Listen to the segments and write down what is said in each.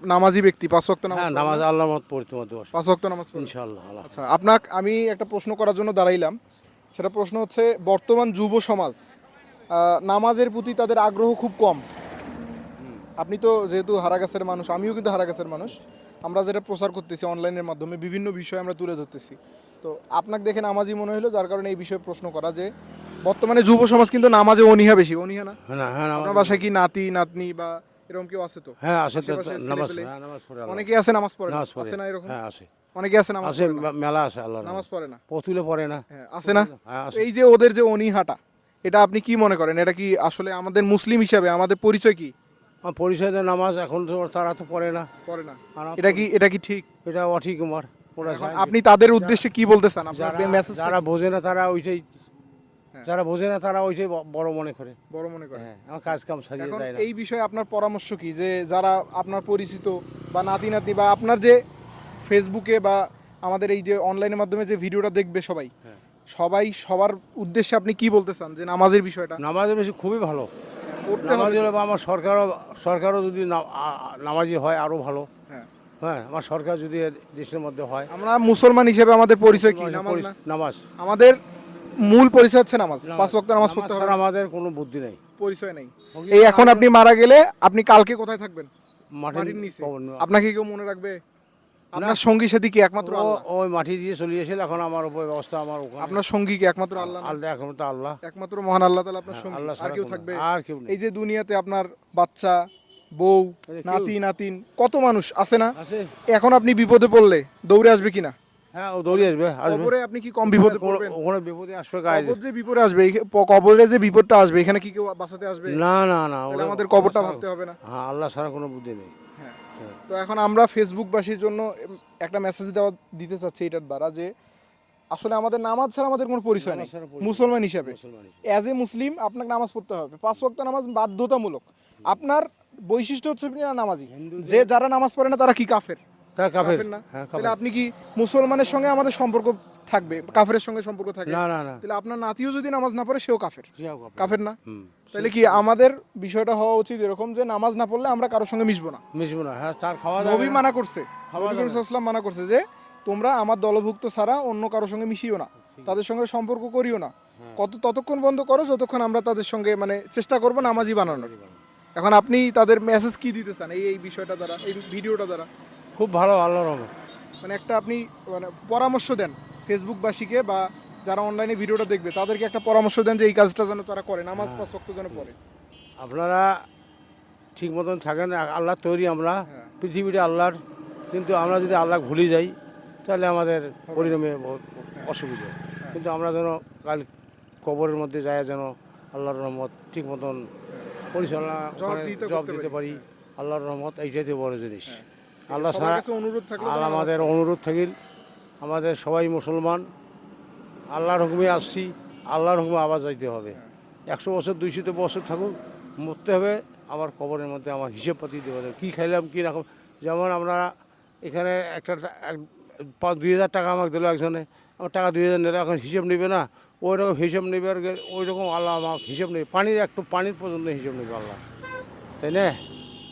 নামাজি ব্যক্তি, 5 ওয়াক্ত নামাজ হ্যাঁ, পড়েন নামাজ না? আল্লাহর মত পড়তে মতো 5 ওয়াক্ত নামাজ পড়েন। ইনশাআল্লাহ। আচ্ছা, আপনাকে আমি একটা প্রশ্ন করার জন্য দাঁড়াইলাম। সেটা প্রশ্ন হচ্ছে, বর্তমান যুব সমাজ নামাজের প্রতি তাদের আগ্রহ খুব কম। আপনি তো যেহেতু হারাগাছের মানুষ, আমিও কিন্তু হারাগাছের মানুষ। আমরা যেটা প্রচার করতেছি অনলাইনের মাধ্যমে বিভিন্ন বিষয় আমরা তুলে ধরতেছি। তো আপনাকে দেখে নামাজি মনে হলো, যার কারণে এই বিষয়ে প্রশ্ন করা যে বর্তমানে যুব সমাজ কিন্তু নামাজে অনীহা বেশি। অনীহা না? হ্যাঁ, হ্যাঁ, নামাজ আপনার বাসায় কি নাতি নাতনি বা এরকম কেউ আছে? তো হ্যাঁ আছে তো, আশেপাশে নামাজ ছেলেপেলে হ্যাঁ নামাজ পড়ে আল্লাহ, অনেকেই আছে নামাজ পড়ে না, নামাজ পড়ে আছে না এরকম? হ্যাঁ আছে, অনেকে আছে নামাজ আছে পড়ে না, মেলা আছে আল্লাহ নামাজ পড়ে না। পতুলে পড়ে না। হ্যাঁ, আছে না? হ্যাঁ তো আছে। এই যে ওদের যে অনীহাটা, এটা আপনি কি মনে করেন? এটা কি আসলে আমাদের মুসলিম হিসাবে আমাদের পরিচয় কি? আমার পরিচয় দিয়ে নামাজ এখন তো তারা তো পড়ে না। পড়ে না, আর এটা কি ঠিক? এটা অঠিক আমার পড়া এখন যায়। আপনি তাদের উদ্দেশ্যে কি বলতে চান? আপনার যারা মেসেজ যারা বোঝে না তারা ওইটাই, হ্যাঁ। যারা বোঝে না তারা ওইটাই বড় মনে করে। বড় মনে করেন। হ্যাঁ, আমার কাজ কাম সারিয়ে এখন যায় না। এই বিষয়ে আপনার পরামর্শ কি, যে যারা আপনার পরিচিত বা নাতি নাতনি বা আপনার যে ফেসবুকে বা আমাদের এই যে অনলাইনের মাধ্যমে যে ভিডিওটা দেখবে সবাই, হ্যাঁ। সবার উদ্দেশ্যে আপনি কি বলতে চান যে নামাজের বিষয়টা নামাজের বেশি খুবই ভালো। পড়তে নামাজ হবে? হলে বা আমার সরকারও যদি নামাজি হয় আরও ভালো। হ্যাঁ, হ্যাঁ, আমার সরকার যদি দেশের মধ্যে হয়। আমরা মুসলমান হিসেবে আমাদের পরিচয় কি? নামাজ না? নামাজ আমাদের মূল পরিচয় হচ্ছে নামাজ। 5 ওয়াক্ত নামাজ নামাজ পড়তে হবে, ছাড়া আমাদের কোনো বুদ্ধি নেই। পরিচয় নেই। এই এখন আপনি মারা গেলে আপনি কালকে কোথায় থাকবেন? মাটির নিচে। কবর নেই। আপনাকে কেউ মনে রাখবে? আপনার সঙ্গী সাথী কি একমাত্র আল্লাহ? ওই মাটি দিয়ে চলে এসে এখন আমার উপর ব্যবস্থা আমার ওখানে। আপনার সঙ্গী কি একমাত্র আল্লাহ না? আল্লাহ এখন তো আল্লাহ। একমাত্র মহান আল্লাহ তাআলা আপনার সঙ্গী, আল্লাহ আর ছাড়া কেউ কোনো- থাকবে? আর কেউ নেই। এই যে দুনিয়াতে আপনার বাচ্চা, বউ, এই কেউ- নাতি নাতিন কত মানুষ আছে না? আছে। এখন আপনি বিপদে পড়লে দৌড়ে আসবে কিনা? হ্যাঁ, ও দৌড়ে আসবে আসবে। কবরে আপনি কি কম বিপদে পড়বেন? ওখানে বিপদে আসবে গায়ে। কবর যে বিপদে আসবে, কবরে যে বিপদটা আসবে, এখানে কি কেউ বাঁচাতে আসবে? না না না, তাহলে ওরা আমাদের কবরটা আল্লাহ ভাবতে ছাড়া- হবে না? হ্যাঁ, আল্লাহ ছাড়া কোনো বুদ্ধি নেই। হ্যাঁ। তো এখন আমরা ফেসবুকবাসীর জন্য একটা মেসেজ দিতে চাচ্ছি এটার দ্বারা, যে আসলে আমাদের নামাজ ছাড়া আমাদের কোনো পরিচয় নেই নামাজ ছাড়া পরিচয় মুসলমান হিসাবে। মুসলমান হিসেবে। অ্যাজ এ মুসলিম আপনাকে নামাজ পড়তে হবে, 5 ওয়াক্ত নামাজ বাধ্যতামূলক। আপনার বৈশিষ্ট্য হচ্ছে আপনি নামাজি। যে যারা নামাজ পড়ে না তারা কি কাফের? তার কাফের। কাফের না? হ্যাঁ, তাহলে কাফের। আপনি কি মুসলমানের সঙ্গে আমাদের সম্পর্ক থাকবে, কাফেরের সঙ্গে সম্পর্ক থাকে? না না না, তাহলে আপনার নাতিও যদি নামাজ না পড়ে সেও কাফের। সেও কাফের। কাফের না? হুম। তাহলে কি আমাদের বিষয়টা হওয়া উচিত এরকম, যে নামাজ না পড়লে আমরা কারোর সঙ্গে মিশবো না? মিশবো না। হ্যাঁ, তার খাওয়া যাবে নবী না। মানা করছে, খাওয়া নবী যাবে করিম সাল্লাল্লাহু আলাইহি ওয়াসাল্লাম মানা করছে যে তোমরা আমার দলভুক্ত ছাড়া অন্য কারোর সঙ্গে মিশিও না, তাদের সঙ্গে সম্পর্ক করিও না। ততক্ষণ বন্ধ করো যতক্ষণ আমরা তাদের সঙ্গে মানে চেষ্টা করবো নামাজি বানানোর। এখন আপনি তাদের মেসেজ কি দিতে চান এই বিষয়টা দ্বারা, এই ভিডিওটা দ্বারা? খুব ভালো, আল্লাহর রহমত। মানে একটা আপনি মানে পরামর্শ দেন ফেসবুকবাসীকে, বা যারা অনলাইনে ভিডিওটা দেখবে তাদেরকে একটা পরামর্শ দেন যে এই কাজটা যেন তারা করে, নামাজ 5 ওয়াক্ত যেন পড়ে। আপনারা ঠিক মতন থাকেন, আল্লাহ তৈরি আমরা, হ্যাঁ। পৃথিবীটা আল্লাহর, কিন্তু আমরা যদি আল্লাহ ভুলে যাই তাহলে আমাদের পরিণামে বহুত অসুবিধা। কিন্তু আমরা যেন কাল কবরের মধ্যে যায় যেন আল্লাহর রহমত ঠিক মতন পরিচালনা জবাবদিহিতা জবাব করতে দিতে পারি। আল্লাহর রহমত এইটাই বড় জিনিস। আল্লাহ সবার ছাড়া কাছে অনুরোধ থাকলো আর যেন নামাজ আমাদের পড়ে। অনুরোধ থাকিল, আমাদের সবাই মুসলমান, আল্লাহর হুকুমে আসছি, আল্লাহর হুকুমে আবার যাইতে হবে। 100 বছর 200 বছর থাকুক, মরতে হবে। আমার কবরের মধ্যে আমার হিসেব পাতি দেওয়া হবে, কী খাইলাম কী রকম। যেমন আমরা এখানে একটা 2,000 টাকা আমাকে দিল একজনে, আমার টাকা 2,000 নিলে এখন হিসেব নেবে না? ওই রকম হিসেব নেবে, আর ওই রকম আল্লাহ আমাকে হিসেব নেবে, পানির পর্যন্ত হিসেব নেবে আল্লাহ, তাই না?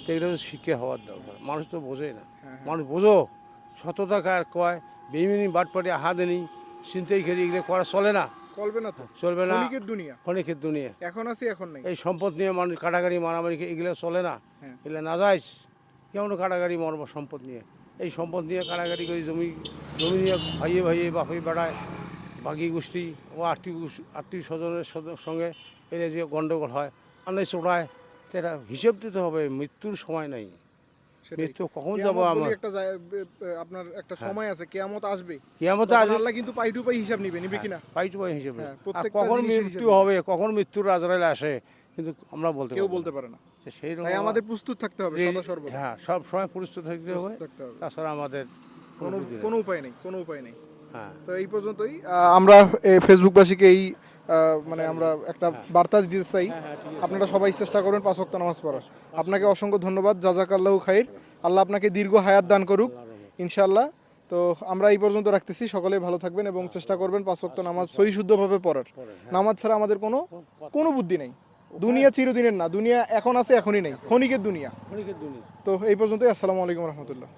তো এগুলো শিক্ষা হওয়ার দরকার। মানুষ তো বোঝে না। মানুষ বোঝো, সততা কার কয়, বেইমানি বাটপাটি হাদেনি চিন্তাই খেলি, এগুলো করা চলে না, চলবে না তো, চলবে না। ক্ষণিকের দুনিয়া, ক্ষণিকের দুনিয়া। এখন আছি এখন নেই। এই সম্পদ নিয়ে মানুষ কাটাকাটি মারামারি এগুলো চলে না, হ্যাঁ। এগুলো না যায়। কেমন কাটাকাটি মরবো সম্পদ নিয়ে? এই সম্পদ নিয়ে কাটাকাটি করে জমি নিয়ে ভাইয়ে ভাইয়ে বাপে বেড়ায়, বাকি গোষ্ঠী ও আত্মীয় স্বজনের সঙ্গে এর যে গণ্ডগোল হয়, আন্দাজ চড়ায়। তো এটা হিসেব দিতে হবে, মৃত্যুর সময় নেই। সেটাই। মৃত্যু কখন কিয়ামত যাবো বলে আমরা? একটা আপনার একটা সময় আছে, কিয়ামত আসবে, কিয়ামতে তখন আসবে। আল্লাহ কিন্তু পাই টু পাই হিসাব নিবে কিনা? পাই টু পাই হিসেবে। হ্যাঁ, আর প্রত্যেকটা কখন জিনিসের মৃত্যু হিসাব হবে, কখন মৃত্যুর আজরাইল আসে, কিন্তু আমরা বলতে কেউ পারবো বলতে না। পারে না। তো সেই তাই রকম আমাদের প্রস্তুত থাকতে হবে সদা সর্বদা। হ্যাঁ, সব সময় প্রস্তুত থাকতে হবে। প্রস্তুত থাকতে হবে। তাছাড়া আমাদের কোনো বুদ্ধি নেই। কোনো উপায় নেই, কোনো উপায় নেই। হ্যাঁ, তো এই পর্যন্তই আমরা ফেসবুকবাসীকে এই মানে আমরা একটা বার্তা দিতে চাই, আপনারা সবাই চেষ্টা করবেন 5 ওয়াক্ত নামাজ পড়ার। আপনাকে অসংখ্য ধন্যবাদ, জাযাকাল্লাহু খাইর। আল্লাহ আপনাকে দীর্ঘ হায়াত দান করুক ইনশাআল্লাহ। তো আমরা এই পর্যন্ত রাখতেছি, সকলেই ভালো থাকবেন এবং চেষ্টা করবেন 5 ওয়াক্ত নামাজ সহি শুদ্ধভাবে পড়ার। নামাজ ছাড়া আমাদের কোনো বুদ্ধি নেই। দুনিয়া চিরদিনের না, দুনিয়া এখন আছে এখনই নেই, ক্ষণিকের দুনিয়া। ক্ষণিকের দুনিয়া। তো এই পর্যন্তই, আসসালামু আলাইকুম রহমতুল্লাহ।